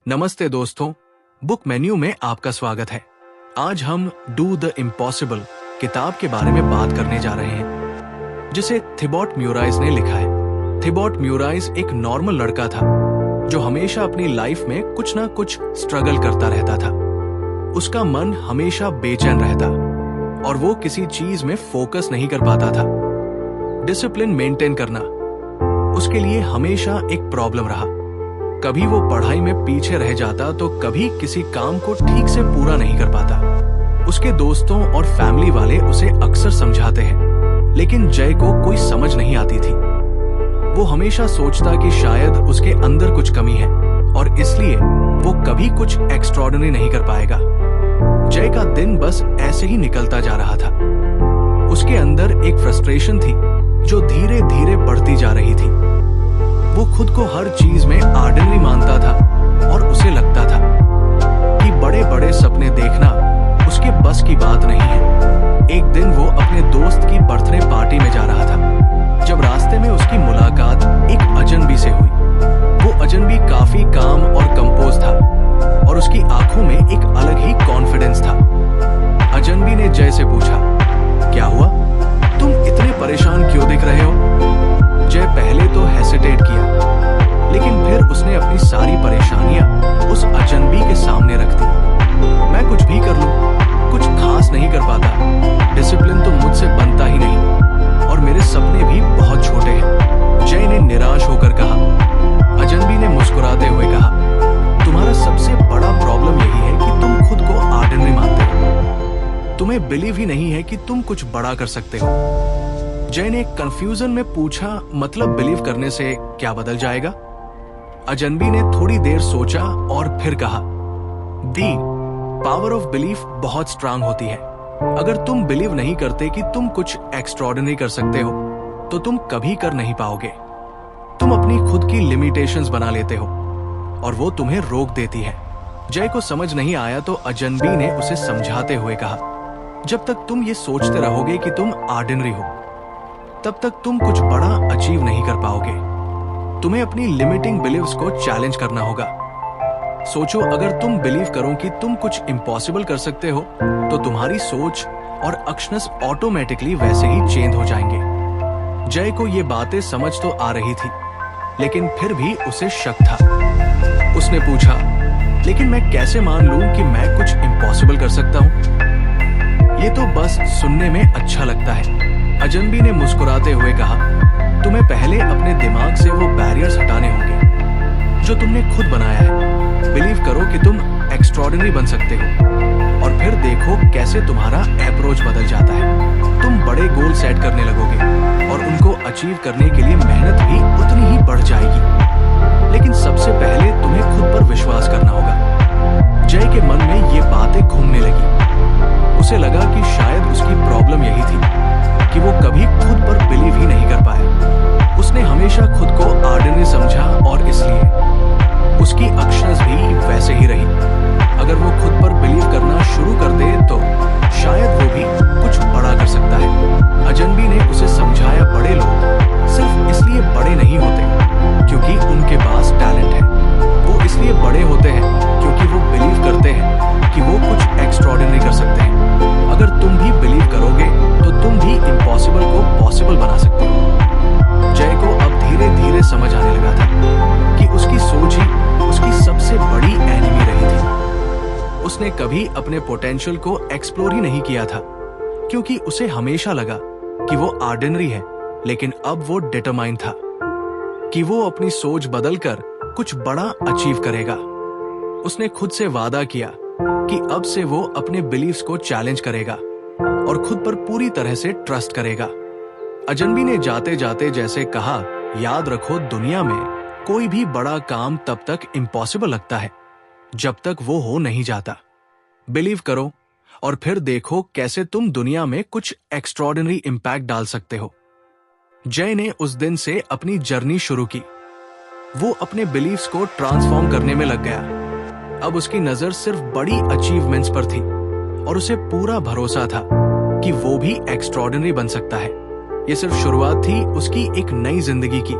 नमस्ते दोस्तों, book menu में आपका स्वागत है। आज हम डू द इम्पॉसिबल किताब के बारे में बात करने जा रहे हैं, जिसे थिबॉट म्यूराइज ने लिखा है। थिबॉट म्यूराइज एक नॉर्मल लड़का था जो हमेशा अपनी लाइफ में कुछ ना कुछ स्ट्रगल करता रहता था। उसका मन हमेशा बेचैन रहता और वो किसी चीज में फोकस नहीं कर पाता था। डिसिप्लिन मेंटेन करना उसके लिए हमेशा एक प्रॉब्लम रहा। कभी वो पढ़ाई में पीछे रह जाता तो कभी किसी काम को ठीक से पूरा नहीं कर पाता। उसके दोस्तों और फैमिली वाले उसे अक्सर समझाते हैं, लेकिन जय को कोई समझ नहीं आती थी। वो हमेशा सोचता कि शायद उसके अंदर कुछ कमी है और इसलिए वो कभी कुछ एक्स्ट्रॉर्डिनरी नहीं कर पाएगा। जय का दिन बस ऐसे ही निकलता जा रहा था। उसके अंदर एक फ्रस्ट्रेशन थी जो धीरे धीरे बढ़ती जा रही थी। वो खुद को हर चीज में ऑर्डिनरी मानता था और उसे लगता था कि बड़े बड़े सपने देखना उसके बस की बात नहीं है। एक दिन वो अपने दोस्त की बर्थडे पार्टी में जा रहा था, जब रास्ते में उसकी मुलाकात एक अजनबी से हुई। वो अजनबी काफी काम और कंपोज था और उसकी आंखों में एक अलग ही कॉन्फिडेंस था। अजनबी ने जय से पूछा, क्या हुआ? तुम इतने परेशान क्यों दिख रहे हो? जय पहले तो हेसिटेट किया, लेकिन फिर उसने अपनी सारी परेशानियां उस अजनबी के सामने रख दी। मैं कुछ भी कर लूं, कुछ खास नहीं कर पाता। डिसिप्लिन तो मुझसे बनता ही नहीं और मेरे सपने भी बहुत छोटे हैं। जय ने निराश होकर कहा। अजनबी ने मुस्कुराते हुए कहा, तुम्हारा सबसे बड़ा प्रॉब्लम यही है कि तुम खुद को ऑर्डिनरी मानते हो। तुम्हें बिलीव ही नहीं है कि तुम कुछ बड़ा कर सकते हो। जय ने कंफ्यूजन में पूछा, मतलब बिलीव करने से क्या बदल जाएगा? अजनबी ने थोड़ी देर सोचा और फिर कहा, दी पावर ऑफ बिलीफ बहुत स्ट्रांग होती है। अगर तुम बिलीव नहीं करते कि तुम कुछ एक्स्ट्रॉर्डिनरी कर सकते हो तो तुम कभी कर नहीं पाओगे। तुम अपनी खुद की लिमिटेशंस बना लेते हो और वो तुम्हें रोक देती है। जय को समझ नहीं आया तो अजनबी ने उसे समझाते हुए कहा, जब तक तुम ये सोचते रहोगे कि तुम ऑर्डिनरी हो तब तक तुम कुछ बड़ा अचीव नहीं कर पाओगे। तुम्हें अपनी लिमिटिंग बिलीव्स को चैलेंज करना होगा। सोचो, अगर तुम बिलीव करो कि तुम कुछ इम्पॉसिबल कर सकते हो तो तुम्हारी सोच और एक्शंस ऑटोमेटिकली वैसे ही चेंज हो जाएंगे। जय को ये बातें समझ तो आ रही थी, लेकिन फिर भी उसे शक था। उसने पूछा, लेकिन मैं कैसे मान लूं कि मैं कुछ इम्पॉसिबल कर सकता हूं? ये तो बस सुनने में अच्छा लगता है। अजनबी ने मुस्कुराते हुए कहा, तुम्हें पहले अपने दिमाग से वो बैरियर्स हटाने होंगे जो तुमने खुद बनाया है। बिलीव करो कि तुम एक्स्ट्रॉर्डिनरी बन सकते हो और फिर देखो कैसे तुम्हारा अप्रोच बदल जाता है। तुम बड़े गोल सेट करने लगोगे और उनको अचीव करने के लिए मेहनत भी उतनी ही बढ़ जाएगी। लेकिन सबसे पहले तुम्हें खुद पर विश्वास करना होगा। जय के मन में ये बातें घूमने लगी। उसे लगा कि शायद उसकी प्रॉब्लम यही थी कि वो कभी खुद पर बिलीव ही नहीं कर पाया। उसने हमेशा खुद को ऑर्डिनरी समझा और इसलिए उसकी एक्शंस भी वैसे ही रही। अगर वो खुद पर बिलीव करना शुरू कर दे तो शायद वो भी कुछ बड़ा कर सकता है। अजनबी ने उसे समझाया, बड़े लोग सिर्फ इसलिए बड़े नहीं होते क्योंकि उनके पास टैलेंट है। वो इसलिए बड़े होते हैं क्योंकि वो बिलीव करते हैं कि वो कुछ एक्स्ट्रॉर्डिनरी कर सकते हैं। अगर तुम भी बिलीव करोगे तो तुम भी इम्पॉसिबल को पॉसिबल बना सकते हो। जय को अब धीरे धीरे समझ आने लगा था कि उसकी सोच ही उसकी सबसे बड़ी एनिमी रही थी। उसने कभी अपने पोटेंशियल को एक्सप्लोर ही नहीं किया था क्योंकि उसे हमेशा लगा कि वो ऑर्डिनरी है, लेकिन अब वो डिटरमाइन था कि वो अपनी सोच बदलकर कुछ बड़ा अचीव करेगा। उसने खुद से वादा किया कि अब से वो अपने बिलीव्स को चैलेंज करेगा और खुद पर पूरी तरह से ट्रस्ट करेगा। अजनबी ने जाते जाते जैसे कहा, याद रखो, दुनिया में कोई भी बड़ा काम तब तक इम्पॉसिबल लगता है जब तक वो हो नहीं जाता। बिलीव करो और फिर देखो कैसे तुम दुनिया में कुछ एक्स्ट्रॉर्डिनरी इंपैक्ट डाल सकते हो। जय ने उस दिन से अपनी जर्नी शुरू की। वो अपने बिलीव्स को ट्रांसफॉर्म करने में लग गया। अब उसकी नजर सिर्फ बड़ी अचीवमेंट्स पर थी और उसे पूरा भरोसा था कि वो भी एक्स्ट्रॉर्डिनरी बन सकता है। ये सिर्फ शुरुआत थी उसकी एक नई जिंदगी की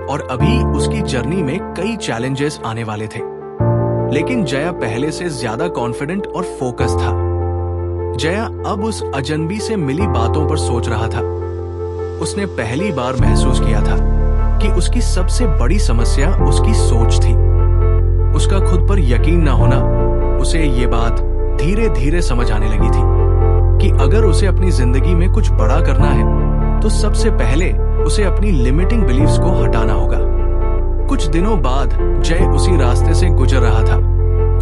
और अभी उसकी जर्नी में कई चैलेंजेस आने वाले थे। लेकिन जया पहले से ज्यादा कॉन्फिडेंट और फोकस था। जया अब उस अजनबी से मिली बातों पर सोच रहा था। उसने पहली बार महसूस किया था कि उसकी सबसे बड़ी समस्या उसकी सोच थी। उसका खुद पर यकीन न होना। उसे ये बात धीरे धीरे समझ आने लगी थी कि अगर उसे अपनी जिंदगी में कुछ बड़ा करना है तो सबसे पहले उसे अपनी लिमिटिंग बिलीफ्स को हटाना होगा। कुछ दिनों बाद जय उसी रास्ते से गुजर रहा था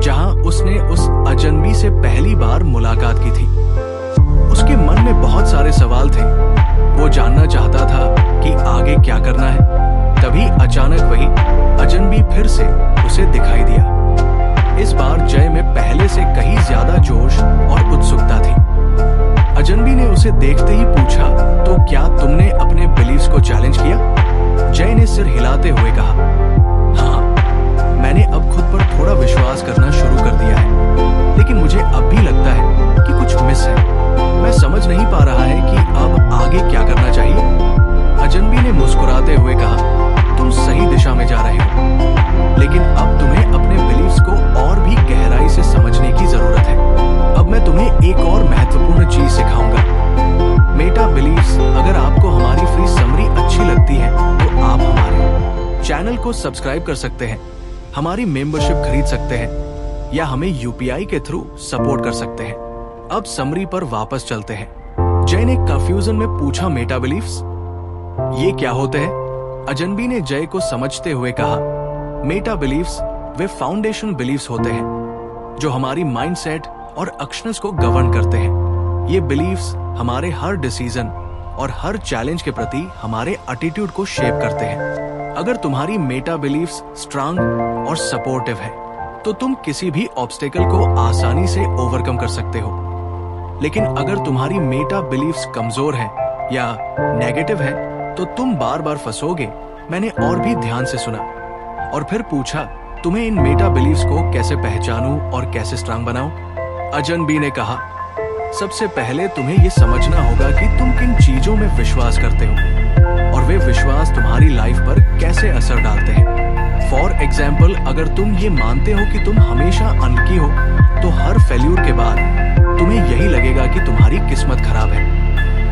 जहां उसने उस अजनबी से पहली बार मुलाकात की थी। उसके मन में बहुत सारे सवाल थे। वो जानना चाहता था कि आगे क्या करना है। तभी अचानक वही अजनबी फिर से उसे दिखाई दिया। इस बार जय में पहले से कहीं ज्यादा जोश और उत्सुकता थी। अजनबी ने उसे देखते ही पूछा, तो क्या तुमने अपने बिलीव्स को चैलेंज किया? जय ने सिर हिलाते हुए कहा, हाँ, मैंने अब खुद पर थोड़ा विश्वास करना शुरू कर दिया है, लेकिन मुझे अब भी लगता है कि कुछ मिस है। मैं समझ नहीं पा रहा है कि अब आगे क्या करना चाहिए। अजनबी ने मुस्कुराते हुए कहा, तुम सही दिशा में जा रहे हो, लेकिन अब तुम्हें अपने बिलीव्स को और भी गहराई से समझने की जरूरत है। अब मैं तुम्हें एक और महत्वपूर्ण चीज सिखाऊंगा, मेटा बिलीव्स। अगर आपको हमारी फ्री समरी अच्छी लगती है तो आप हमारे चैनल को सब्सक्राइब कर सकते हैं, हमारी मेंबरशिप खरीद सकते हैं या हमें यूपीआई के थ्रू सपोर्ट कर सकते हैं। अब समरी पर वापस चलते हैं। जय ने कंफ्यूजन में पूछा, मेटा बिलीव्स ये क्या होते हैं? अजनबी ने जय को समझते हुए कहा, मेटा बिलीव्स वे फाउंडेशन बिलीव्स होते हैं जो हमारी माइंडसेट और एक्शंस को गवर्न करते हैं। ये बिलीव्स हमारे हर डिसीजन और हर चैलेंज के प्रति हमारे एटीट्यूड को शेप करते हैं। अगर तुम्हारी मेटा बिलीव्स स्ट्रांग और सपोर्टिव है तो तुम किसी भी ऑब्स्टेकल को आसानी से ओवरकम कर सकते हो। लेकिन अगर तुम्हारी मेटा बिलीव्स कमजोर है या नेगेटिव है तो तुम बार बार फंसोगे। मैंने और भी ध्यान से सुना और फिर पूछा, तुम्हें इन मेटा बिलीव्स को कैसे पहचानूं और कैसे स्ट्रांग बनाऊं? अजनबी ने कहा, सबसे पहले तुम्हें ये समझना होगा कि तुम किन चीजों में विश्वास करते हो और वे विश्वास तुम्हारी लाइफ पर कैसे असर डालते हैं। फॉर एग्जाम्पल, अगर तुम ये मानते हो कि तुम हमेशा अनलकी हो तो हर फेल्यूर के बाद तुम्हें यही लगेगा कि तुम्हारी किस्मत खराब है।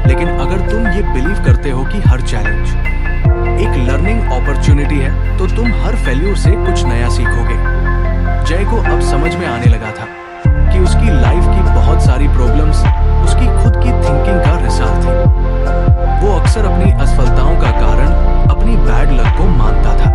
लेकिन अगर तुम ये बिलीव करते हो कि हर चैलेंज एक लर्निंग अपॉर्चुनिटी है तो तुम हर फेल्यूर से कुछ नया सीखोगे। जय को अब समझ में आने लगा था कि उसकी लाइफ की बहुत सारी प्रॉब्लम्स उसकी खुद की थिंकिंग का रिजल्ट थी। वो अक्सर अपनी असफलताओं का कारण अपनी बैड लक को मानता था।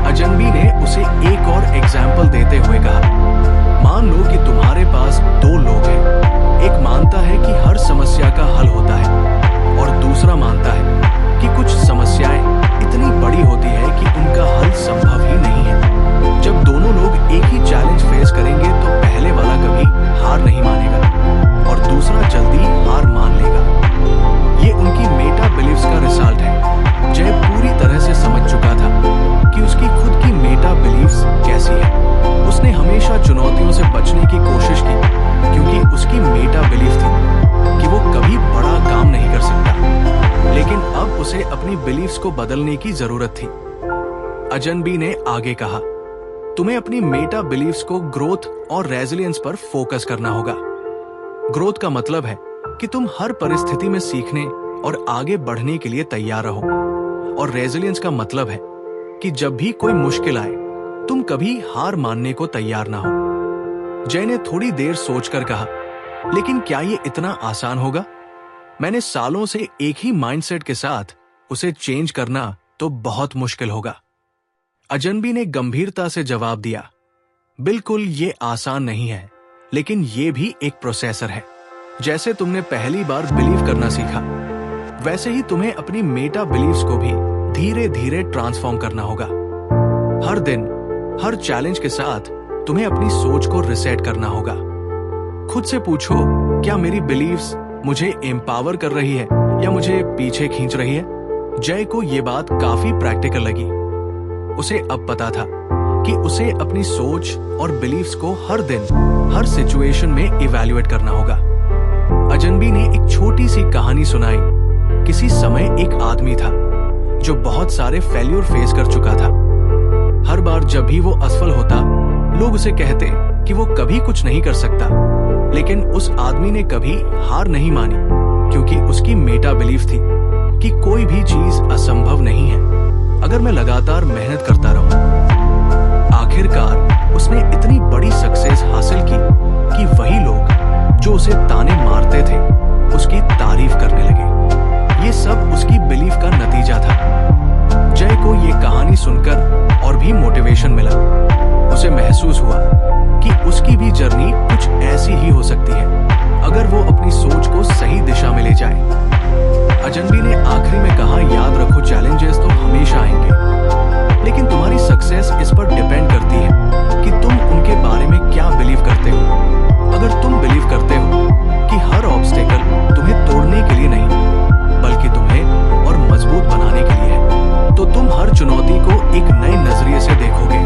अजनबी ने उसे एक और एग्जाम्पल देते हुए कहा, मान लो कि तुम्हारे पास दो लोग हैं। एक मानता है कि हर समस्या का हल होता है और दूसरा मानता है कि कुछ समस्याएं इतनी बड़ी होती है कि उनका हल संभव ही नहीं है। जब दोनों लोग एक ही चैलेंज फेस करेंगे तो पहले वाला कभी हार नहीं मानेगा और दूसरा जल्दी हार मान लेगा। ये उनकी मेटा बिलीव्स का रिजल्ट है। जय पूरी तरह से समझ चुका था कि उसकी खुद की मेटा बिलीव्स कैसी है। उसने हमेशा चुनौतियों से बचने की कोशिश की क्योंकि उसकी मेटा बिलीव थी कि वो कभी बड़ा काम नहीं कर सकता। लेकिन अब उसे अपनी बिलीव्स को बदलने की जरूरत थी। अजनबी ने आगे कहा, तुम्हें अपनी मेटा बिलीव्स को ग्रोथ और रेजिलियंस पर फोकस करना होगा। ग्रोथ का मतलब है कि तुम हर परिस्थिति में सीखने और आगे बढ़ने के लिए तैयार रहो और रेजिलियंस का मतलब है कि जब भी कोई मुश्किल आए तुम कभी हार मानने को तैयार ना हो। जय ने थोड़ी देर सोचकर कहा, लेकिन क्या ये इतना आसान होगा? मैंने सालों से एक ही माइंडसेट के साथ उसे चेंज करना तो बहुत मुश्किल होगा। अजनबी ने गंभीरता से जवाब दिया, बिल्कुल ये आसान नहीं है, लेकिन ये भी एक प्रोसेसर है। जैसे तुमने पहली बार बिलीव करना सीखा, वैसे ही तुम्हें अपनी मेटा बिलीव्स को भी धीरे धीरे ट्रांसफॉर्म करना होगा। हर दिन, हर चैलेंज के साथ तुम्हें अपनी सोच को रिसेट करना होगा। खुद से पूछो, क्या मेरी बिलीव्स मुझे एम्पावर कर रही है या मुझे पीछे खींच रही है? जय को ये बात काफी प्रैक्टिकल लगी। उसे अब पता था कि उसे अपनी सोच और बिलीव्स को हर दिन, हर सिचुएशन में इवैल्यूएट करना होगा। अजनबी ने एक छोटी सी कहानी सुनाई। किसी समय एक आदमी था जो बहुत सारे फेल्यूर फेस कर चुका था। हर बार जब भी वो असफल होता लोग उसे कहते कि वो कभी कुछ नहीं कर सकता, लेकिन उस आदमी ने कभी हार नहीं मानी, क्योंकि उसकी मेटा बिलीफ थी कि कोई भी चीज असंभव नहीं है अगर मैं लगातार मेहनत करता रहूं। आखिरकार उसने इतनी बड़ी सक्सेस हासिल की कि वही लोग जो उसे ताने मारते थे उसकी तारीफ करने लगे। ये सब उसकी बिलीफ का नतीजा था। जय को ये कहानी सुनकर और भी मोटिवेशन मिला। उसे महसूस हुआ कि उसकी भी जर्नी कुछ ऐसी ही हो सकती है अगर वो अपनी सोच को सही दिशा में ले जाए। अजनबी ने आखिरी में कहा, याद रखो चैलेंजेस तो हमेशा आएंगे, लेकिन तुम्हारी सक्सेस इस पर डिपेंड करती है कि तुम उनके बारे में क्या बिलीव करते हो। अगर तुम बिलीव करते हो कि हर ऑब्स्टेकल तुम्हें तोड़ने के लिए नहीं बल्कि तुम्हें और मजबूत बनाने के लिए है, तो तुम हर चुनौती को एक नए नजरिए से देखोगे।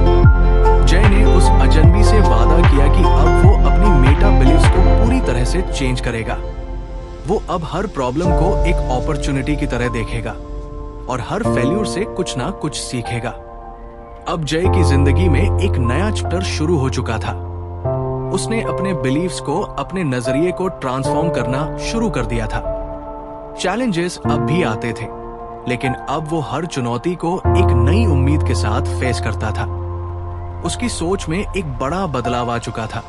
जय ने उस अजनबी से वादा किया कि अब वो अपनी मेटा बिलीव्स को पूरी तरह से चेंज करेगा। वो अब हर प्रॉब्लम को एक अपॉर्चुनिटी की तरह देखेगा और हर फेल्यूर से कुछ ना कुछ सीखेगा। अब जय की जिंदगी में एक नया चैप्टर शुरू हो चुका था। उसने अपने बिलीव्स को, अपने नजरिए को ट्रांसफॉर्म करना शुरू कर दिया था। चैलेंजेस अब भी आते थे, लेकिन अब वो हर चुनौती को एक नई उम्मीद के साथ फेस करता था। उसकी सोच में एक बड़ा बदलाव आ चुका था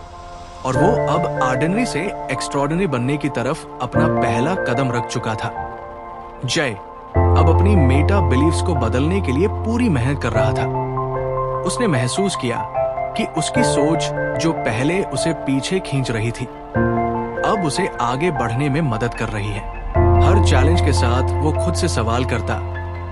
और वो अब ऑर्डिनरी से एक्स्ट्रॉर्डिनरी बनने की तरफ अपना पहला कदम रख चुका था। जय अब अपनी मेटा बिलीव्स को बदलने के लिए पूरी मेहनत कर रहा था। उसने महसूस किया कि उसकी सोच जो पहले उसे पीछे खींच रही थी, अब उसे आगे बढ़ने में मदद कर रही है। हर चैलेंज के साथ वो खुद से सवाल करता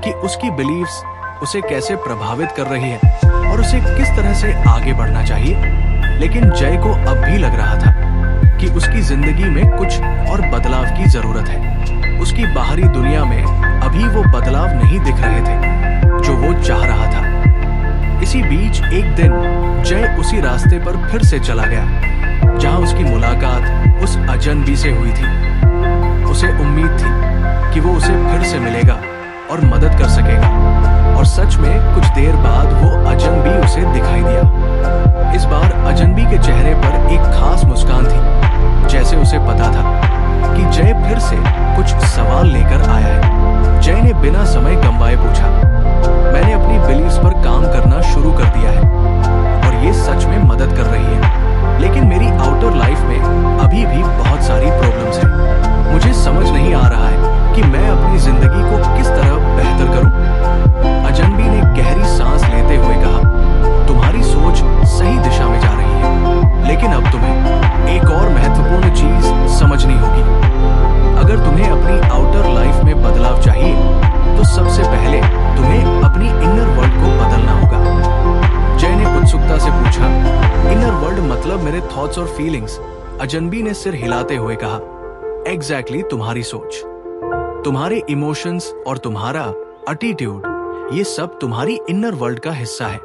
कि उसकी बिलीव्स उसे कैसे प्रभावित कर रही है और उसे किस तरह से आगे बढ़ना चाहिए। लेकिन जय को अब भी लग रहा था कि उसकी जिंदगी में कुछ और बदलाव की जरूरत है। उसकी बाहरी दुनिया में अभी वो बदलाव नहीं दिख रहे थे जो वो चाह रहा था। इसी बीच एक दिन जय उसी रास्ते पर फिर से चला गया जहां उसकी मुलाकात उस अजनबी से हुई थी। उसे उम्मीद थी कि वो उसे फिर से मिलेगा और मदद कर सकेगा, और सच में कुछ देर बाद वो अजनबी उसे दिखाई दिया। इस बार अजनबी के चेहरे पर एक खास मुस्कान थी, जैसे उसे पता था कि जय फिर से कुछ सवाल लेकर आया है। जय ने बिना समय गंवाए पूछा, मैंने अपनी बिलीव्स पर काम करना शुरू कर दिया है और ये सच में मदद कर रही है, लेकिन मेरी आउटर लाइफ में अभी भी बहुत सारी प्रॉब्लम्स हैं। मुझे समझ नहीं आ रहा है कि मैं अपनी जिंदगी को किस तरह बेहतर करूं। अजनबी ने गहरी सांस लेते हुए कहा, तुम्हारी सोच सही दिशा में जा रही है, लेकिन अब तुम्हें एक और महत्वपूर्ण चीज समझनी होगी। अगर तुम्हें अपनी आउटर लाइफ में बदलाव चाहिए तो सबसे पहले तुम्हें अपनी इनर वर्ल्ड को बदलना होगा। जय ने उत्सुकता से पूछा, इनर वर्ल्ड मतलब मेरे थॉट्स और फीलिंग्स? अजनबी ने सिर हिलाते हुए कहा, एग्जैक्टली तुम्हारी सोच, तुम्हारे इमोशंस और तुम्हारा एटीट्यूड, ये सब तुम्हारी इनर वर्ल्ड का हिस्सा है।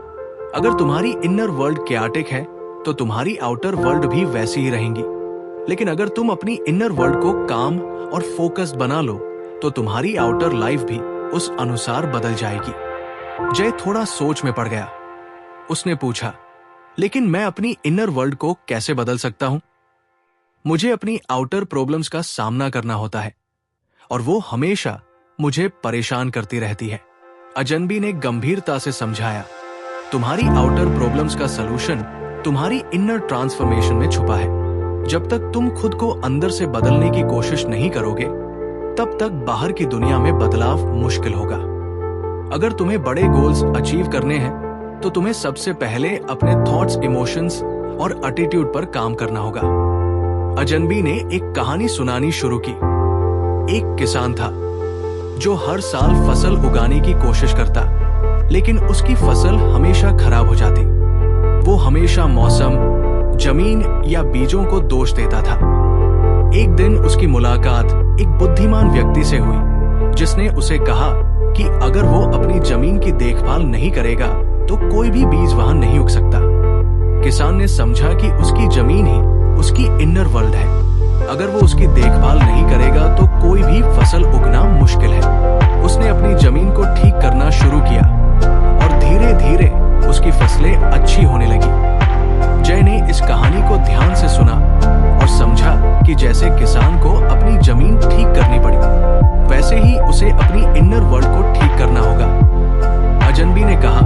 अगर तुम्हारी इनर वर्ल्ड कैटिक है तो तुम्हारी आउटर वर्ल्ड भी वैसी ही रहेंगी, लेकिन अगर तुम अपनी इनर वर्ल्ड को काम और फोकस्ड बना लो तो तुम्हारी आउटर लाइफ भी उस अनुसार बदल जाएगी। जय थोड़ा सोच में पड़ गया। उसने पूछा, लेकिन मैं अपनी इनर वर्ल्ड को कैसे बदल सकता हूं? मुझे अपनी आउटर प्रॉब्लम्स का सामना करना होता है और वो हमेशा मुझे परेशान करती रहती है। अजनबी ने गंभीरता से समझाया, तुम्हारी आउटर प्रॉब्लम्स का सलूशन तुम्हारी इनर ट्रांसफॉर्मेशन में छुपा है। जब तक तुम खुद को अंदर से बदलने की कोशिश नहीं करोगे, तब तक बाहर की दुनिया में बदलाव मुश्किल होगा। अगर तुम्हें बड़े गोल्स अचीव करने हैं, तो तुम्हें सबसे पहले अपने थॉट्स, इमोशंस और एटीट्यूड पर काम करना होगा। अजनबी ने एक कहानी सुनानी शुरू की। एक किसान था जो हर साल फसल उगाने की कोशिश करता, लेकिन उसकी फसल हमेशा खराब हो जाती। वो हमेशा मौसम, जमीन या बीजों को दोष देता था। एक दिन उसकी मुलाकात एक बुद्धिमान व्यक्ति से हुई, जिसने उसे कहा कि अगर वो अपनी जमीन की देखभाल नहीं करेगा तो कोई भी बीज वहां नहीं उग सकता। किसान ने समझा कि उसकी जमीन ही उसकी इनर वर्ल्ड है। अगर वो उसकी देखभाल नहीं करेगा तो कोई भी फसल उगना मुश्किल है। उसने अपनी जमीन को ठीक करना शुरू किया और धीरे धीरे उसकी फसलें अच्छी होने लगी। जय ने इस कहानी को ध्यान से सुना और समझा कि जैसे किसान को अपनी जमीन ठीक करनी पड़ी, वैसे ही उसे अपनी इनर वर्ल्ड को ठीक करना होगा। अजनबी ने कहा,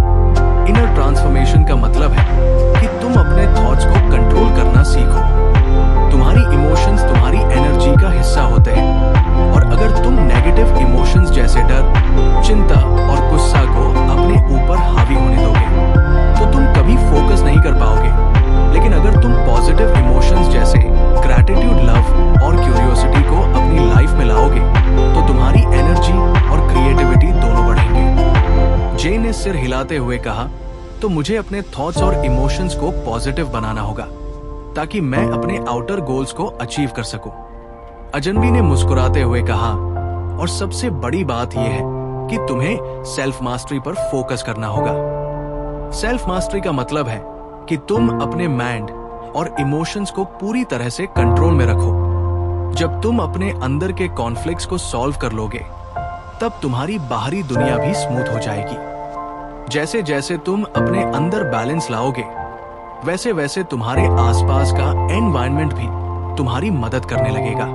इनर ट्रांसफॉर्मेशन का मतलब है कि तुम अपने थॉट्स को कंट्रोल करना सीखो। तुम्हारी इमोशंस तुम्हारी एनर्जी का हिस्सा होते हैं, और अगर तुम नेगेटिव इमोशंस जैसे डर, चिंता और गुस्सा को अपने ऊपर हावी होने दोगे तो तुम कभी फोकस नहीं कर पाओगे। लेकिन अगर तुम पॉजिटिव इमोशंस जैसे ग्रैटिट्यूड, लव और क्यूरियोसिटी को अपनी लाइफ में लाओगे तो तुम्हारी एनर्जी और क्रिएटिविटी दोनों बढ़ेंगे। जे ने सिर हिलाते हुए कहा, तो मुझे अपने थॉट्स और इमोशंस को पॉजिटिव बनाना होगा ताकि मैं अपने आउटर गोल्स को अचीव कर सकूं। अजनबी ने मुस्कुराते हुए कहा, और सबसे बड़ी बात यह है कि तुम्हें सेल्फ मास्टरी पर फोकस करना होगा। सेल्फ मास्टरी का मतलब है कि तुम अपने माइंड और इमोशंस को पूरी तरह से कंट्रोल में रखो। जब तुम अपने अंदर के कॉन्फ्लिक्ट्स को सॉल्व कर लोगे, तब तुम्हारी बाहरी दुनिया भी स्मूथ हो जाएगी। जैसे जैसे तुम अपने अंदर बैलेंस लाओगे, वैसे वैसे तुम्हारे आसपास का एनवायरनमेंट भी तुम्हारी मदद करने लगेगा।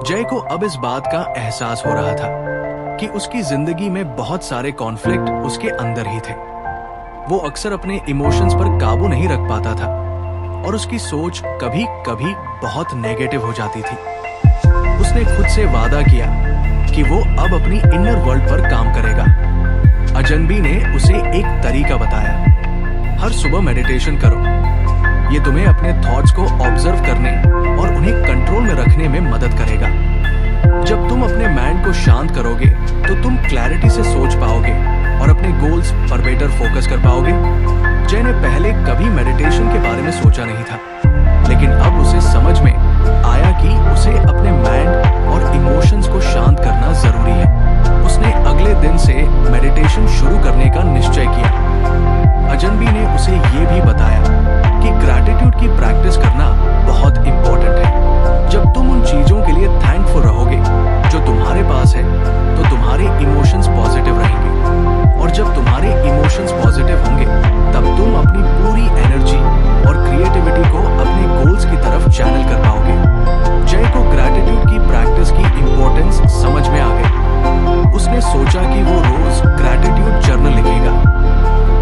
जय को अब इस बात का एहसास हो रहा था कि उसकी जिंदगी में बहुत सारे कॉन्फ्लिक्ट उसके अंदर ही थे। वो अक्सर अपने इमोशंस पर काबू नहीं रख पाता था और उसकी सोच कभी कभी बहुत नेगेटिव हो जाती थी। उसने खुद से वादा किया कि वो अब अपनी इनर वर्ल्ड पर काम करेगा। अजनबी ने उसे एक तरीका बताया, हर सुबह मेडिटेशन करो। ये तुम्हें अपने थॉट्स को ऑब्जर्व करने और उन्हें कंट्रोल में रखने में मदद करेगा। जब तुम अपने माइंड को शांत करोगे तो तुम क्लैरिटी से सोच पाओगे और अपने गोल्स पर बेटर फोकस कर पाओगे। जय ने पहले कभी मेडिटेशन के बारे में सोचा नहीं था, लेकिन अब उसे समझ में आया कि उसे अपने माइंड और इमोशंस को शांत करना जरूरी है। उसने अगले दिन से मेडिटेशन शुरू करने का निश्चय किया। अजनबी ने उसे ये भी बताया कि ग्रैटिट्यूड की प्रैक्टिस करना बहुत इंपॉर्टेंट है। जब तुम उन चीजों के लिए थैंकफुल रहोगे जो तुम्हारे पास है, तो तुम्हारे इमोशंस पॉजिटिव रहेंगे, और जब तुम्हारे इमोशंस पॉजिटिव होंगे, तब तुम अपनी पूरी एनर्जी और क्रिएटिविटी को अपने गोल्स की तरफ चैनल कर पाओगे। जय को ग्रैटिट्यूड की प्रैक्टिस की इंपॉर्टेंस समझ में आ गई। उसने सोचा कि वो रोज ग्रैटिट्यूड जर्नल लिखेगा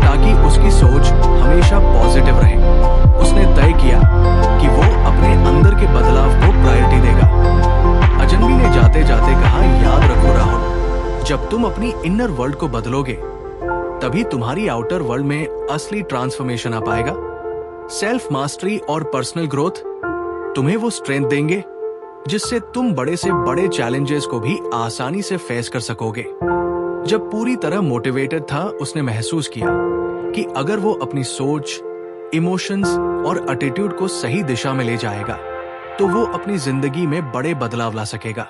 ताकि उसकी सोच हमेशा पॉजिटिव रहे। उसने तय किया कि वो अपने अंदर के बदलाव को प्रायोरिटी देगा। अजनबी ने जाते जाते कहा, याद रखो राहुल, जब तुम अपनी इनर वर्ल्ड को बदलोगे, तभी तुम्हारी आउटर वर्ल्ड में असली ट्रांसफॉर्मेशन आ पाएगा। सेल्फ मास्टरी और पर्सनल ग्रोथ तुम्हें वो स्ट्रेंथ देंगे जिससे तुम बड़े से बड़े चैलेंजेस को भी आसानी से फेस कर सकोगे। जब पूरी तरह मोटिवेटेड था, उसने महसूस किया कि अगर वो अपनी सोच, इमोशंस और एटीट्यूड को सही दिशा में ले जाएगा, तो वो अपनी जिंदगी में बड़े बदलाव ला सकेगा।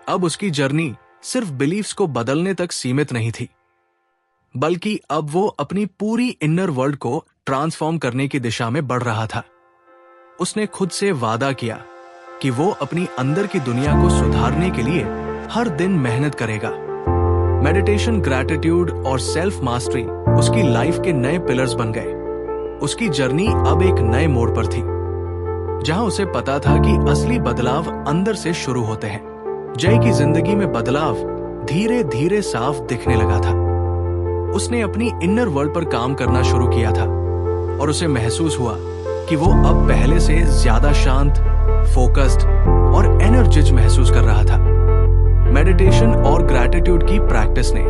अब उसकी जर्नी सिर्फ बिलीफ्स को बदलने तक सीमित नहीं थी, बल्कि अब वो अपनी पूरी इनर वर्ल्ड को ट्रांसफॉर्म करने की दिशा में बढ़ रहा था। उसने खुद से वादा किया कि वो अपनी अंदर की दुनिया को सुधारने के लिए हर दिन मेहनत करेगा। मेडिटेशन, ग्रैटिट्यूड और सेल्फ मास्टरी उसकी लाइफ के नए पिलर्स बन गए। उसकी जर्नी अब एक नए मोड़ पर थी, जहां उसे पता था कि असली बदलाव अंदर से शुरू होते हैं। जय की जिंदगी में बदलाव धीरे धीरे साफ दिखने लगा था। उसने अपनी इनर वर्ल्ड पर काम करना शुरू किया था और उसे महसूस हुआ कि वो अब पहले से ज्यादा शांत, फोकस्ड और एनर्जिज महसूस कर रहा था। मेडिटेशन और ग्रैटिट्यूड की प्रैक्टिस ने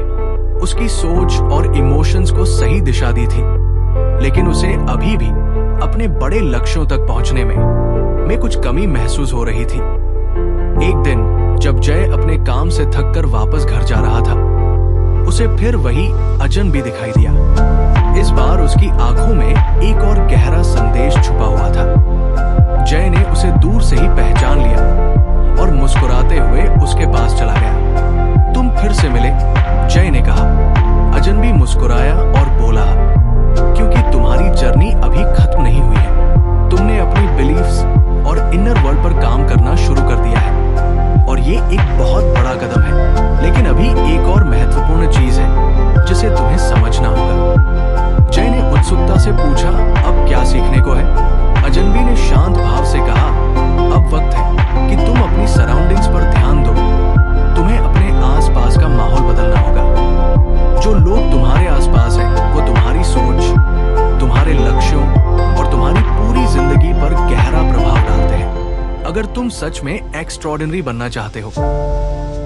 उसकी सोच और इमोशंस को सही दिशा दी थी, लेकिन उसे अभी भी अपने बड़े लक्ष्यों तक पहुंचने में कुछ कमी महसूस हो रही थी। एक दिन जब जय अपने काम से थककर वापस घर जा रहा था, उसे फिर वही अजनबी दिखाई दिया। इस बार उसकी आंखों में एक और गहरा संदेश छुपा हुआ था। जय ने उसे दूर से ही पहचान लिया और मुस्कुराते हुए उसके पास चला गया। तुम फिर से मिले, जय ने कहा। अजनबी मुस्कुराया और बोला, क्योंकि तुम्हारी जर्नी अभी खत्म नहीं हुई है। तुमने अपनी बिलीफ्स और इनर वर्ल्ड पर काम करना शुरू कर दिया है, और ये एक बहुत बड़ा कदम है। लेकिन अभी एक और महत्वपूर्ण चीज है जिसे तुम्हें समझना होगा। जय ने उत्सुकता से पूछा, अब क्या सीखने को अगर तुम सच में एक्स्ट्रॉर्डिनरी बनना चाहते हो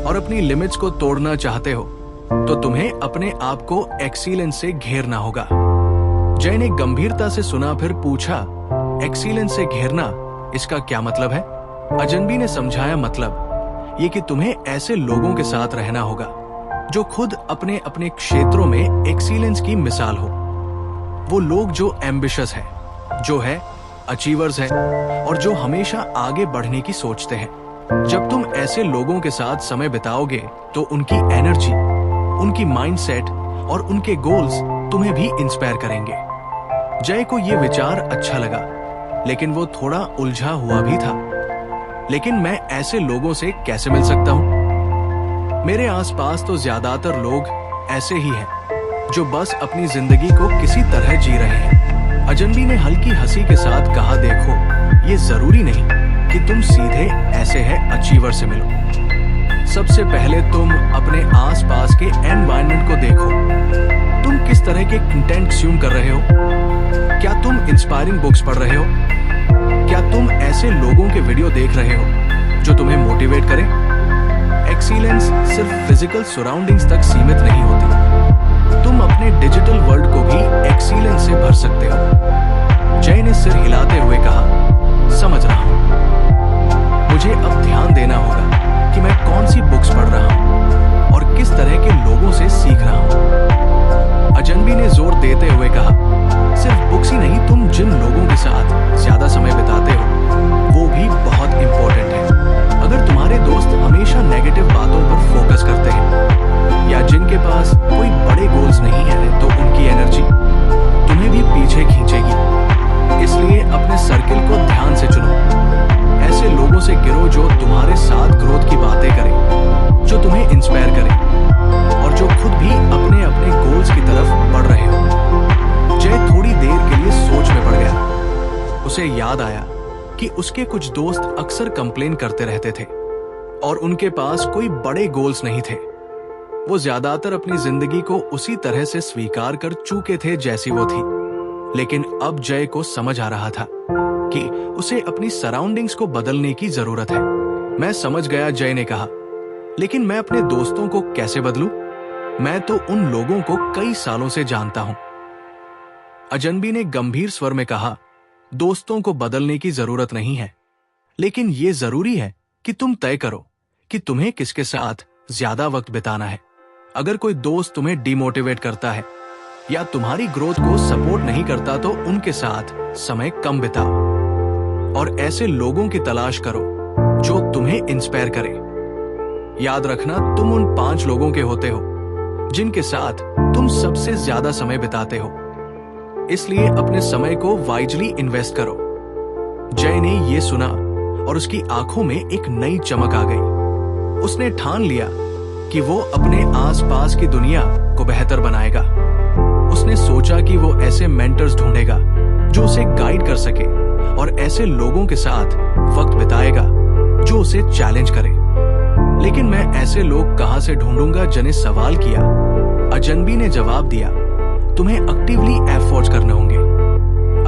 और अपनी लिमिट्स को तोड़ना चाहते हो तो तुम्हें अपने आप को एक्सीलेंस से घेरना होगा। जय ने गंभीरता से सुना, फिर पूछा, एक्सीलेंस से घेरना, इसका क्या मतलब है? अजनबी ने समझाया, मतलब ये कि तुम्हें ऐसे लोगों के साथ रहना होगा जो खुद अपने अपने क्षेत्रों में एक्सीलेंस की मिसाल हो। वो लोग जो एम्बिशियस है, जो है अचीवर्स है और जो हमेशा आगे बढ़ने की सोचते हैं। जब तुम ऐसे लोगों के साथ समय बिताओगे तो उनकी एनर्जी, उनकी माइंडसेट और उनके गोल्स तुम्हें भी इंस्पायर करेंगे। जय को यह विचार अच्छा लगा, लेकिन वो थोड़ा उलझा हुआ भी था। लेकिन मैं ऐसे लोगों से कैसे मिल सकता हूं? मेरे आसपास तो ज्यादातर लोग ऐसे ही हैं जो बस अपनी जिंदगी को किसी तरह जी रहे हैं। अजनबी ने हल्की हंसी के साथ कहा, देखो, ये जरूरी नहीं कि तुम सीधे ऐसे है अचीवर से मिलो। सबसे पहले तुम अपने आसपास के एनवायरनमेंट को देखो। तुम किस तरह के कंटेंट कंज्यूम कर रहे हो? क्या तुम इंस्पायरिंग बुक्स पढ़ रहे हो? क्या तुम ऐसे लोगों के वीडियो देख रहे हो जो तुम्हें मोटिवेट करें? एक्सीलेंस सिर्फ फिजिकल सराउंडिंग्स तक सीमित नहीं होती। तुम अपने डिजिटल वर्ल्ड को भी एक्सीलेंस से भर सकते हो। जय ने सिर हिलाते हुए कहा, समझ रहा हूं। मुझे अब ध्यान देना होगा कि मैं कौन सी बुक्स पढ़ रहा हूं और किस तरह के लोगों से सीख रहा हूं। अजनबी ने जोर देते हुए कहा, सिर्फ बुक्स ही नहीं, तुम जिन लोगों के साथ ज्यादा समय बिताते हो वो भी बहुत इंपॉर्टेंट है। अगर तुम्हारे दोस्त हमेशा नेगेटिव बातों पर फोकस करते हैं या जिनके पास कोई बड़े गोल्स नहीं है तो उनकी एनर्जी तुम्हें भी पीछे खींचेगी। इसलिए अपने सर्किल को ध्यान से चुनो। ऐसे लोगों से गिरो जो तुम्हारे साथ ग्रोथ की बातें करें, जो तुम्हें इंस्पायर करें और जो खुद भी अपने अपने गोल्स की तरफ बढ़ रहे हो। जय थोड़ी देर के लिए सोच में पड़ गया। उसे याद आया कि उसके कुछ दोस्त अक्सर कंप्लेन करते रहते थे और उनके पास कोई बड़े गोल्स नहीं थे। वो ज्यादातर अपनी जिंदगी को उसी तरह से स्वीकार कर चुके थे जैसी वो थी। लेकिन अब जय को समझ आ रहा था कि उसे अपनी सराउंडिंग्स को बदलने की जरूरत है। मैं समझ गया, जय ने कहा, लेकिन मैं अपने दोस्तों को कैसे बदलूं? मैं तो उन लोगों को कई सालों से जानता हूं। अजनबी ने गंभीर स्वर में कहा, दोस्तों को बदलने की जरूरत नहीं है, लेकिन ये जरूरी है कि तुम तय करो कि तुम्हें किसके साथ ज्यादा वक्त बिताना है। अगर कोई दोस्त तुम्हें डिमोटिवेट करता है या तुम्हारी ग्रोथ को सपोर्ट नहीं करता तो उनके साथ समय कम बिताओ और ऐसे लोगों की तलाश करो जो तुम्हें इंस्पायर करे। याद रखना, तुम उन 5 लोगों के होते हो जिनके साथ तुम सबसे ज्यादा समय बिताते हो। इसलिए अपने समय को वाइजली इन्वेस्ट करो। जय ने यह सुना और उसकी आंखों में एक नई चमक आ गई। उसने ठान लिया कि वो अपने आसपास की दुनिया को बेहतर बनाएगा। उसने सोचा कि वो ऐसे मेंटर्स ढूंढेगा जो उसे गाइड कर सके और ऐसे लोगों के साथ वक्त बिताएगा जो उसे चैलेंज करे। लेकिन मैं ऐसे लोग कहां से ढूंढूंगा? जय ने सवाल किया। अजनबी ने जवाब दिया, तुम्हें एक्टिवली एफर्ट्स करने होंगे।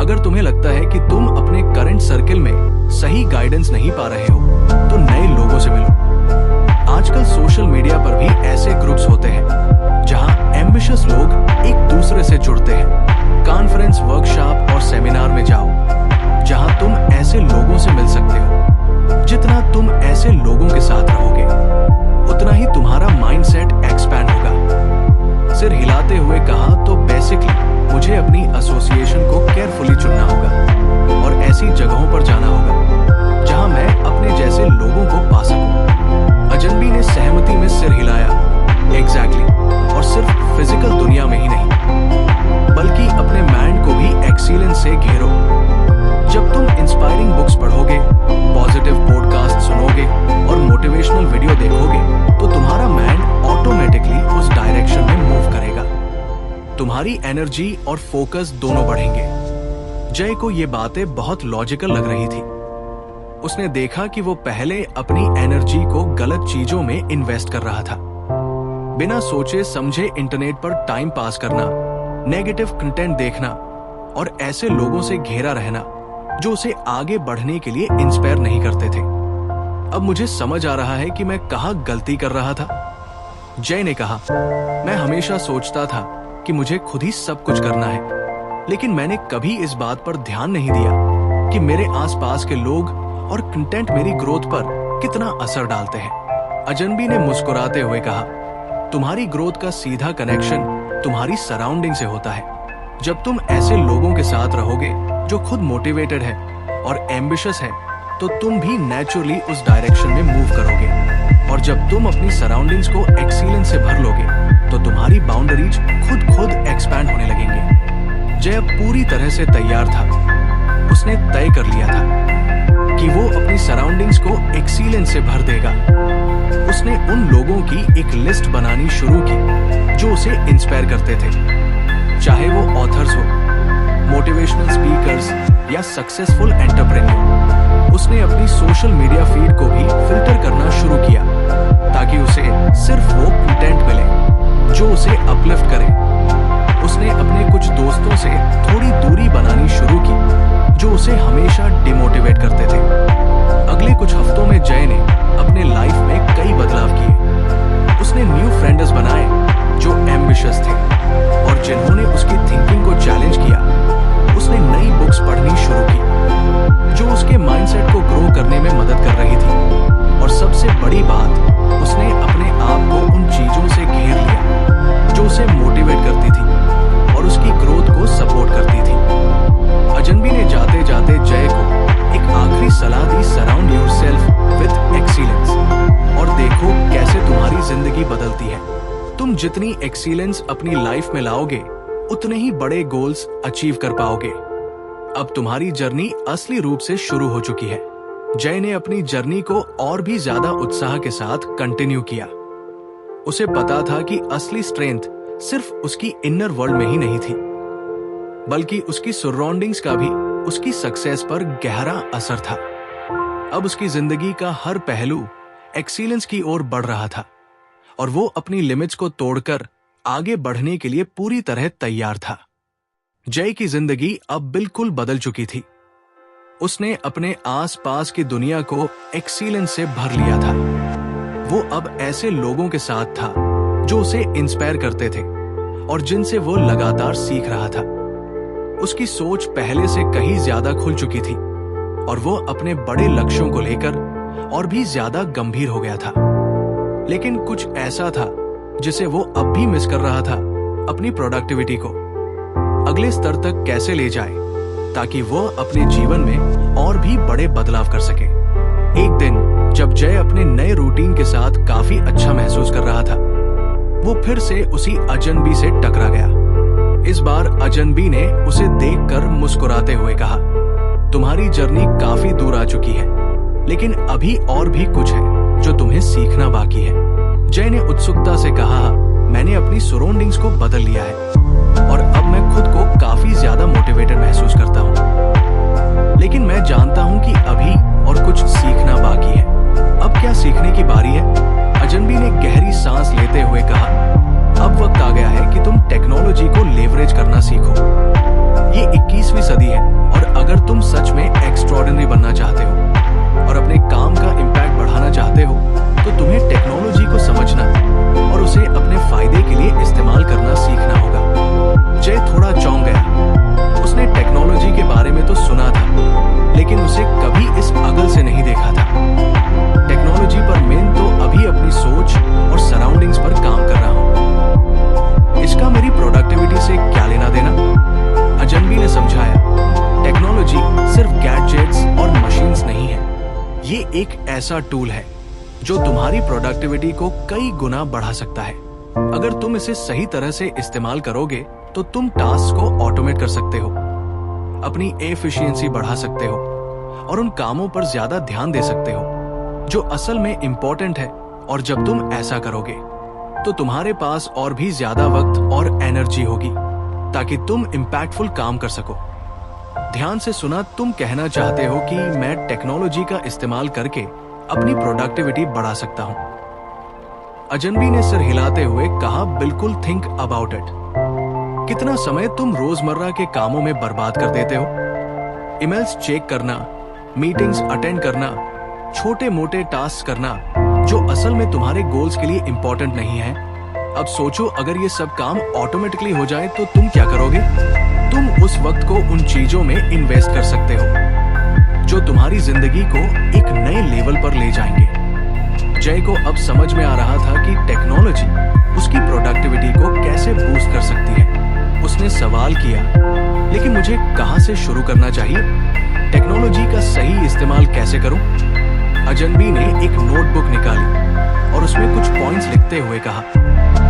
अगर तुम्हें लगता है कि तुम अपने करंट सर्किल में सही गाइडेंस नहीं पा रहे हो तो नए लोगों से मिलो। आजकल सोशल मीडिया पर भी ऐसे ग्रुप्स होते हैं जहां एम्बिशियस लोग एक दूसरे से जुड़ते हैं। कॉन्फ्रेंस, वर्कशॉप और सेमिनार में जाओ जहां तुम ऐसे लोगों से मिल सकते हो। जितना तुम ऐसे लोगों के साथ रहोगे उतना ही तुम्हारा माइंडसेट एक्सपैंड होगा। सिर हिलाते हुए कहा, तो बेसिकली मुझे अपनी एसोसिएशन को केयरफुली चुनना होगा और ऐसी जगहों पर जाना होगा जहां मैं अपने जैसे लोगों को पा सकूं। अजनबी ने सहमति में सिर हिलाया। एग्जैक्टली, और सिर्फ फिजिकल दुनिया में ही नहीं बल्कि अपने माइंड को भी एक्सीलेंस से घेरो। जब तुम इंस्पायरिंग बुक्स पढ़ोगे, पॉजिटिव पॉडकास्ट सुनोगे और मोटिवेशनल वीडियो देखोगे तो तुम्हारा माइंड ऑटोमेटिकली उस डायरेक्शन में मूव करेगा। तुम्हारी एनर्जी और फोकस दोनों बढ़ेंगे। जय को ये बातें बहुत लॉजिकल लग रही थी। उसने देखा कि वो पहले अपनी एनर्जी को गलत चीजों में इन्वेस्ट कर रहा था। बिना सोचे समझे इंटरनेट पर टाइम पास करना, नेगेटिव कंटेंट देखना और ऐसे लोगों से घेरा रहना जो उसे आगे बढ़ने के लिए इंस्पायर नहीं करते थे। अब मुझे समझ आ रहा है कि मैं कहाँ गलती कर रहा था। जय ने कहा, मैं हमेशा सोचता था कि मुझे खुद ही सब कुछ करना है, लेकिन मैंने कभी इस बात पर ध्यान नहीं दिया कि मेरे आसपास के लोग और कंटेंट मेरी ग्रोथ पर कितना असर डालते हैं। अजनबी ने मुस्कुराते हुए कहा, तुम्हारी ग्रोथ का सीधा कनेक्शन तुम्हारी सराउंडिंग से होता है। जब तुम ऐसे लोगों के साथ रहोगे जो खुद मोटिवेटेड है और एम्बिशियस है, तो तुम भी नेचुरली उस डायरेक्शन में मूव करोगे। और जब तुम अपनी सराउंडिंग्स को एक्सीलेंस से भर लोगे, तो तुम्हारी बाउंड्रीज खुद एक्सपैंड होने लगेंगे। जय अब पूरी तरह से तैयार था। उसने तय कर लिया था कि वो अपनी सराउंडिंग्स को एक्सीलेंस से भर देगा। उसने उन लोगों की एक लिस्ट बनानी शुरू की जो उसे इंस्पायर करते थे, चाहे वो ऑथर्स हो, मोटिवेशनल स्पीकर्स या सक्सेसफुल एंटरप्रेन्योर। उसने अपनी सोशल मीडिया फीड को भी फिल्टर करना शुरू किया ताकि उसे सिर्फ वो कंटेंट मिले जो उसे अपलिफ्ट करे। उसने अपने कुछ दोस्तों से थोड़ी दूरी बनानी शुरू की जो उसे हमेशा डिमोटिवेट करते थे। अगले कुछ हफ्तों में जय ने अपने लाइफ में कई बदलाव किए। उसने न्यू फ्रेंड्स बनाए जो एम्बिशियस थे और जिन्होंने उसकी थिंकिंग को चैलेंज किया। उसने नई बुक्स पढ़नी शुरू की जो उसके माइंडसेट को ग्रो करने में मदद कर रही थी। और सबसे बड़ी बात, उसने अपने आप को उन चीजों से घेर लिया जो उसे मोटिवेट करती थी और उसकी ग्रोथ को सपोर्ट करती थी। अजनबी ने जाते जाते जय को एक आखिरी सलाह दी, सराउंड योरसेल्फ विद एक्सीलेंस और देखो कैसे तुम्हारी जिंदगी बदलती है। तुम जितनी एक्सीलेंस अपनी लाइफ में लाओगे, उतने ही बड़े गोल्स अचीव कर पाओगे। अब तुम्हारी जर्नी असली रूप से शुरू हो चुकी है। जय ने अपनी जर्नी को और भी ज्यादा उत्साह के साथ कंटिन्यू किया। उसे पता था कि असली स्ट्रेंथ सिर्फ उसकी इनर वर्ल्ड में ही नहीं थी, बल्कि उसकी सराउंडिंग्स का भी उसकी सक्सेस पर गहरा असर था। अब उसकी जिंदगी का हर पहलू एक्सीलेंस की ओर बढ़ रहा था और वो अपनी लिमिट्स को तोड़कर आगे बढ़ने के लिए पूरी तरह तैयार था। जय की जिंदगी अब बिल्कुल बदल चुकी थी। उसने अपने आसपास की दुनिया को एक्सीलेंस से भर लिया था। वो अब ऐसे लोगों के साथ था जो उसे इंस्पायर करते थे और जिनसे वो लगातार सीख रहा था। उसकी सोच पहले से कहीं ज्यादा खुल चुकी थी और वो अपने बड़े लक्ष्यों को लेकर और भी ज्यादा गंभीर हो गया था। लेकिन कुछ ऐसा था जिसे वो अब भी मिस कर रहा था, अपनी प्रोडक्टिविटी को अगले स्तर तक कैसे ले जाए ताकि वो अपने जीवन में और भी बड़े बदलाव कर सके। एक दिन जब जय अपने नए रूटीन के साथ काफी अच्छा महसूस कर रहा था, वो फिर से उसी अजनबी से टकरा गया। इस बार अजनबी ने उसे देखकर मुस्कुराते हुए कहा, तुम्हारी जर्नी काफी दूर आ चुकी है, लेकिन अभी और भी कुछ है जो तुम्हें सीखना बाकी है। जय ने उत्सुकता से कहा, मैंने अपनी सराउंडिंग्स को बदल लिया है और अब मैं खुद को काफी ज्यादा मोटिवेटेड महसूस करता हूँ, लेकिन मैं जानता हूँ कि अभी और कुछ सीखना बाकी है। अब क्या सीखने की बारी है? अजनबी ने गहरी सांस लेते हुए कहा, अब वक्त आ गया है कि तुम टेक्नोलॉजी को लेवरेज करना सीखो। ये 21वीं सदी है और अगर तुम सच में एक्स्ट्रॉर्डिनरी बनना चाहते हो और अपने काम का इम्पैक्ट बढ़ाना चाहते हो, तो तुम्हें टेक्नोलॉजी को समझना और उसे अपने फायदे के लिए इस्तेमाल करना सीखना होगा। जय थोड़ा चौंक गया। उसने टेक्नोलॉजी के बारे में तो सुना था, लेकिन उसे कभी इस अगल से नहीं देखा था। टेक्नोलॉजी पर मैं तो अभी अपनी सोच और सराउंडिंग्स पर काम कर रहा हूँ। इसका मेरी प्रोडक्टिविटी से क्या लेना देना? अजनबी ने समझाया, टेक्नोलॉजी सिर्फ गैजेट्स और मशीन्स नहीं है। ये एक ऐसा टूल है जो तुम्हारी प्रोडक्टिविटी को कई गुना बढ़ा सकता है। अगर तुम इसे सही तरह से इस्तेमाल करोगे तो तुम टास्क को ऑटोमेट कर सकते हो, अपनी एफिशिएंसी बढ़ा सकते हो और उन कामों पर ज्यादा ध्यान दे सकते हो जो असल में इंपॉर्टेंट है। और जब तुम ऐसा करोगे तो तुम्हारे पास और भी ज्यादा वक्त और एनर्जी होगी ताकि तुम इम्पैक्टफुल काम कर सको। ध्यान से सुना, तुम कहना चाहते हो कि मैं टेक्नोलॉजी का इस्तेमाल करके अपनी प्रोडक्टिविटी बढ़ा सकता हूं। अजनबी ने सिर हिलाते हुए कहा, बिल्कुल, थिंक अबाउट इट। कितना समय तुम रोजमर्रा के कामों में बर्बाद कर देते हो? ईमेल्स चेक करना, मीटिंग्स अटेंड करना, छोटे मोटे टास्क करना जो असल में तुम्हारे गोल्स के लिए इंपॉर्टेंट नहीं है। अब सोचो, अगर ये सब काम ऑटोमेटिकली हो जाए तो तुम क्या करोगे? तुम उस वक्त को उन चीजों में इन्वेस्ट कर सकते हो जो तुम्हारी जिंदगी को एक नए लेवल पर ले जाएंगे। जय को अब समझ में आ रहा था कि टेक्नोलॉजी उसकी प्रोडक्टिविटी को कैसे बूस्ट कर सकती है। उसने सवाल किया, लेकिन मुझे कहां से शुरू करना चाहिए? टेक्नोलॉजी का सही इस्तेमाल कैसे करूं? अजनबी ने एक नोटबुक निकाली और उसमें कुछ पॉइंट्स लिखते हुए कहा,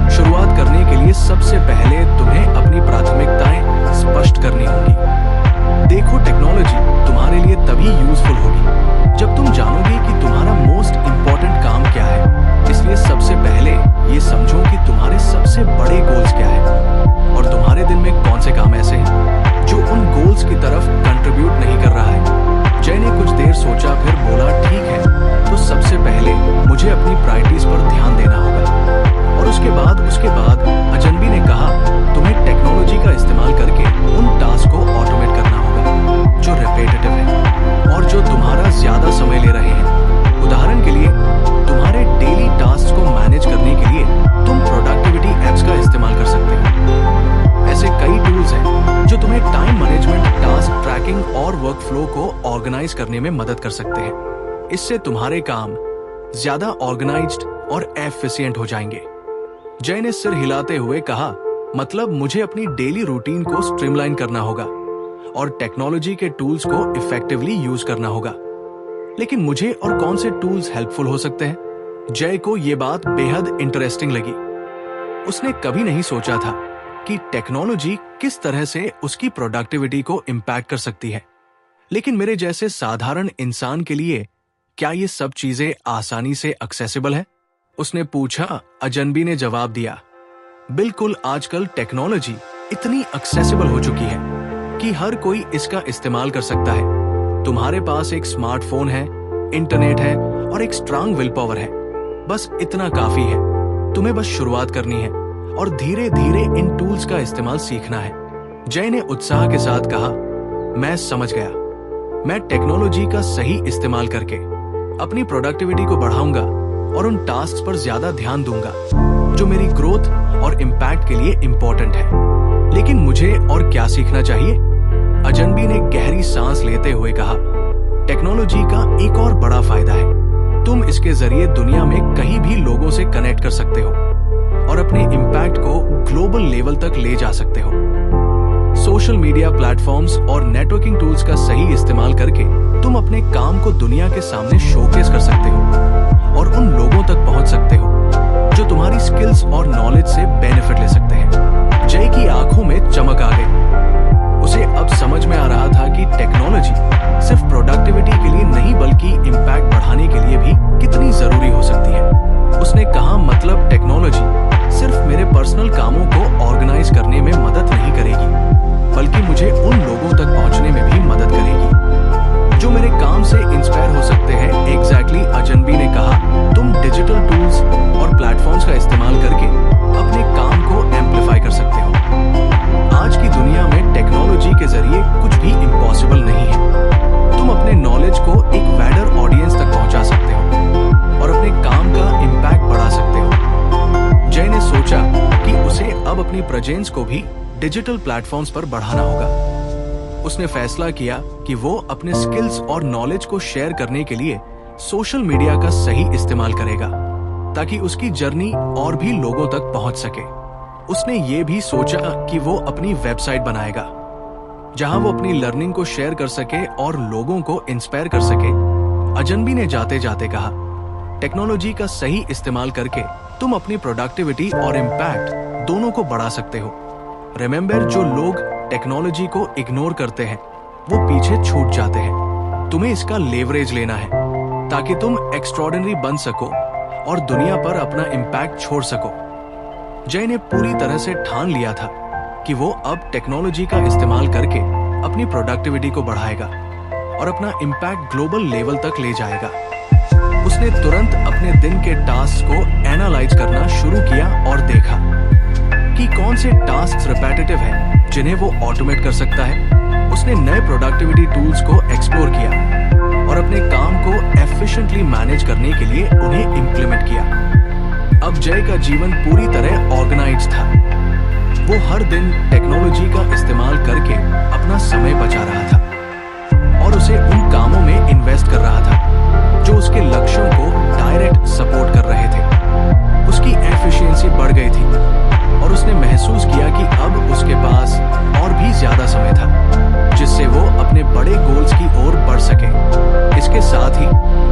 शुरुआत करने के लिए सबसे पहले तुम्हें अपनी प्राथमिकताएं स्पष्ट करनी होगी। देखो, टेक्नोलॉजी तुम्हारे लिए तभी यूजफुल होगी जब तुम जानोगे कि तुम्हारा मोस्ट इम्पोर्टेंट काम क्या है। इसलिए सबसे पहले ये समझो कि तुम्हारे सबसे बड़े गोल्स क्या है और तुम्हारे दिन में कौन से काम ऐसे हैं जो उन गोल्स की तरफ कंट्रीब्यूट नहीं कर रहा है। जय ने कुछ देर सोचा, फिर बोला, ठीक है, तो सबसे पहले मुझे अपनी प्रायोरिटीज पर ध्यान देना होगा। और उसके बाद अजनबी ने कहा, तुम्हें टेक्नोलॉजी का इस्तेमाल करके उन टास्क को ऑटोमेट करना होगा जो रिपीटेटिव है और जो तुम्हारा ज्यादा समय ले रहे हैं। उदाहरण के लिए, तुम्हारे डेली टास्क को मैनेज करने के लिए तुम प्रोडक्टिविटी एप्स का इस्तेमाल कर सकते हो। ऐसे कई टूल्स हैं जो तुम्हें टाइम मैनेजमेंट, टास्क ट्रैकिंग और वर्कफ्लो को ऑर्गेनाइज करने में मदद कर सकते हैं। इससे तुम्हारे काम ज्यादा ऑर्गेनाइज्ड और एफिशिएंट हो जाएंगे। जय ने सिर हिलाते हुए कहा, मतलब मुझे अपनी डेली रूटीन को स्ट्रीमलाइन करना होगा और टेक्नोलॉजी के टूल्स को इफेक्टिवली यूज करना होगा। लेकिन मुझे और कौन से टूल्स हेल्पफुल हो सकते हैं? जय को यह बात बेहद इंटरेस्टिंग लगी। उसने कभी नहीं सोचा था कि टेक्नोलॉजी किस तरह से उसकी प्रोडक्टिविटी को इम्पैक्ट कर सकती है। लेकिन मेरे जैसे साधारण इंसान के लिए क्या ये सब चीजें आसानी से एक्सेसिबल है? उसने पूछा। अजनबी ने जवाब दिया, बिल्कुल। आजकल टेक्नोलॉजी इतनी एक्सेसिबल हो चुकी है कि हर कोई इसका इस्तेमाल कर सकता है। तुम्हारे पास एक स्मार्टफोन है, इंटरनेट है और एक स्ट्रांग विल पावर है। बस इतना काफी है। तुम्हें बस शुरुआत करनी है और धीरे धीरे इन टूल्स का इस्तेमाल सीखना है। जय ने उत्साह के साथ कहा, मैं समझ गया। मैं टेक्नोलॉजी का सही इस्तेमाल करके अपनी प्रोडक्टिविटी को बढ़ाऊंगा और उन टास्क्स पर ज्यादा ध्यान दूंगा जो मेरी ग्रोथ और इम्पैक्ट के लिए इंपॉर्टेंट है। लेकिन मुझे और क्या सीखना चाहिए? अजनबी ने गहरी सांस लेते हुए कहा, टेक्नोलॉजी का एक और बड़ा फायदा है, तुम इसके जरिए दुनिया में कहीं भी लोगों से कनेक्ट कर सकते हो और अपने इम्पैक्ट को ग्लोबल लेवल तक ले जा सकते हो। सोशल मीडिया प्लेटफॉर्म्स और नेटवर्किंग टूल्स का सही इस्तेमाल करके तुम अपने काम को दुनिया के सामने शोकेस कर सकते हो और उन लोगों तक पहुंच सकते हो जो तुम्हारी स्किल्स और नॉलेज से बेनिफिट ले सकते हैं। जय की आंखों में चमक आ गई। उसे अब समझ में आ रहा था कि टेक्नोलॉजी सिर्फ प्रोडक्टिविटी के लिए नहीं बल्कि इम्पैक्ट बढ़ाने के लिए भी कितनी जरूरी हो सकती है। उसने कहा, मतलब टेक्नोलॉजी सिर्फ मेरे पर्सनल कामों को ऑर्गेनाइज करने में मदद नहीं करेगी बल्कि मुझे उन लोगों तक पहुंचने में भी मदद करेगी जो मेरे काम से इंस्पायर हो सकते हैं। एग्जैक्टली, अजनबी ने कहा, तुम डिजिटल टूल्स और प्लेटफॉर्म्स का इस्तेमाल करके अपने काम को एम्पलीफाई कर सकते हो। आज की दुनिया में टेक्नोलॉजी के जरिए कुछ भी इम्पॉसिबल नहीं है। तुम अपने नॉलेज को एक वाइडर ऑडियंस तक पहुंचा सकते हो और अपने काम का इम्पैक्ट बढ़ा सकते हो। जय ने सोचा कि उसे अब अपनी प्रेजेंस को भी डिजिटल प्लेटफॉर्म्स पर बढ़ाना होगा। उसने फैसला किया कि वो अपने स्किल्स और नॉलेज को शेयर करने के लिए सोशल मीडिया का सही इस्तेमाल करेगा ताकि उसकी जर्नी और भी लोगों तक पहुंच सके। उसने ये भी सोचा कि वो अपनी वेबसाइट बनाएगा जहां वो अपनी लर्निंग को शेयर कर सके और लोगों को इंस्पायर कर सके। अजनबी ने जाते जाते कहा, टेक्नोलॉजी का सही इस्तेमाल करके तुम अपनी प्रोडक्टिविटी और इम्पैक्ट दोनों को बढ़ा सकते हो। रिमेंबर, जो लोग टेक्नोलॉजी को इग्नोर करते हैं वो पीछे छूट जाते हैं। तुम्हें इसका लेवरेज लेना है ताकि तुम एक्स्ट्रॉर्डिनरी बन सको और दुनिया पर अपना इम्पैक्ट छोड़ सको। जय ने पूरी तरह से ठान लिया था कि वो अब टेक्नोलॉजी का इस्तेमाल करके अपनी प्रोडक्टिविटी को बढ़ाएगा और अपना इम्पैक्ट ग्लोबल लेवल तक ले जाएगा। उसने तुरंत अपने दिन के टास्क को एनालाइज करना शुरू किया और देखा कि कौन से टास्क रिपीटेटिव हैं जिन्हें वो ऑटोमेट कर सकता है। उसने नए प्रोडक्टिविटी टूल्स को एक्सप्लोर किया और अपने काम को एफिशिएंटली मैनेज करने के लिए उन्हें इम्प्लीमेंट किया। अब जय का जीवन पूरी तरह ऑर्गेनाइज्ड था। वो हर दिन टेक्नोलॉजी का इस्तेमाल करके अपना समय बचा रहा था और उसे उन कामों में इन्वेस्ट कर रहा था जो उसके लक्ष्यों को डायरेक्ट सपोर्ट कर रहे थे। उसकी एफिशिएंसी बढ़ गई थी और उसने महसूस किया कि अब उसके पास और भी ज्यादा समय था जिससे वो अपने बड़े गोल्स की ओर बढ़ सके। इसके साथ ही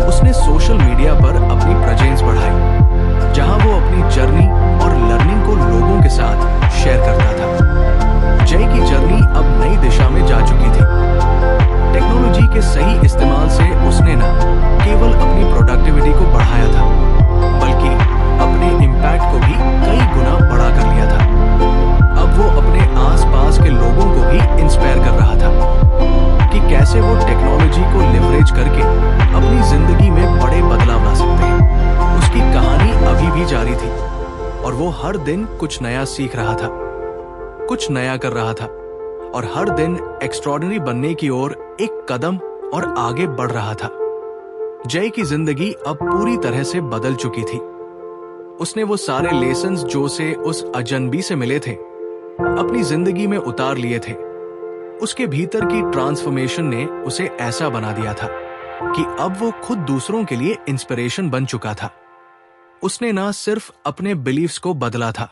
उसने सोशल मीडिया पर अपनी प्रेजेंस बढ़ाई, जहां वो अपनी जर्नी और लर्निंग को लोगों के साथ शेयर करता था। जय की जर्नी अब नई दिशा में जा चुकी थी। टेक्नोलॉजी के सही इस्तेमाल से उसने न केवल अपनी प्रोडक्टिविटी को बढ़ाया था, बल्कि अपने इम्पैक्ट को भी कई गुना बड़ा कर लिया था। अब वो अपने आसपास के लोगों को भी इंस्पायर कर रहा था कि कैसे वो टेक्नोलॉजी को लिवरेज करके अपनी जिंदगी में बड़े बदलाव ला सकते हैं। उसकी कहानी अभी भी जारी थी और वो हर दिन कुछ नया सीख रहा था, कुछ नया कर रहा था और हर दिन एक्स्ट्रॉर्डिनरी बनने की ओर एक कदम और आगे बढ़ रहा था। जय की जिंदगी अब पूरी तरह से बदल चुकी थी। उसने वो सारे लेसन्स जो से उस अजनबी से मिले थे अपनी जिंदगी में उतार लिए थे। उसके भीतर की ट्रांसफॉर्मेशन ने उसे ऐसा बना दिया था कि अब वो खुद दूसरों के लिए इंस्पिरेशन बन चुका था। उसने ना सिर्फ अपने बिलीफ्स को बदला था,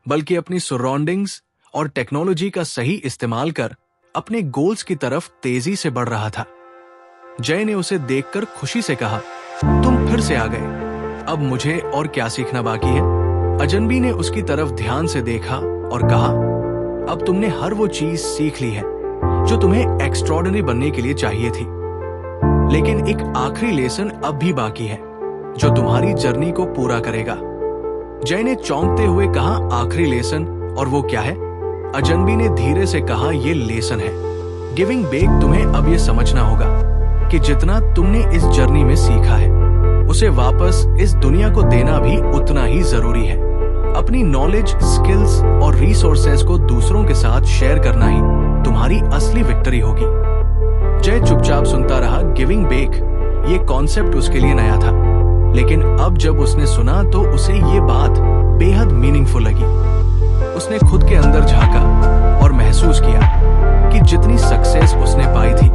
बल्कि अपनी सराउंडिंग्स और टेक्नोलॉजी का सही इस्तेमाल कर अपने गोल्स की तरफ तेजी से बढ़ रहा था। जय ने उसे देखकर खुशी से कहा, तुम फिर से आ गए, अब मुझे और क्या सीखना बाकी है। अजनबी ने उसकी तरफ ध्यान से देखा और कहा, अब तुमने हर वो चीज सीख ली है जो तुम्हें एक्स्ट्रॉर्डिनरी बनने के लिए चाहिए थी, लेकिन एक आखिरी लेसन अब भी बाकी है जो तुम्हारी जर्नी को पूरा करेगा। जय ने चौंकते हुए कहा, आखिरी लेसन, और वो क्या है? अजनबी ने धीरे से कहा, ये लेसन है गिविंग बैक। तुम्हें अब ये समझना होगा कि जितना तुमने इस जर्नी में सीखा है उसे वापस इस दुनिया को देना भी उतना ही जरूरी है। अपनी नॉलेज, स्किल्स और रिसोर्सेज को दूसरों के साथ शेयर करना ही तुम्हारी असली विक्ट्री होगी। जय चुपचाप सुनता रहा। गिविंग बैक ये कॉन्सेप्ट उसके लिए नया था, लेकिन अब जब उसने सुना तो उसे ये बात बेहद मीनिंगफुल लगी। उसने खुद के अंदर झांका और महसूस किया कि जितनी सक्सेस उसने पाई थी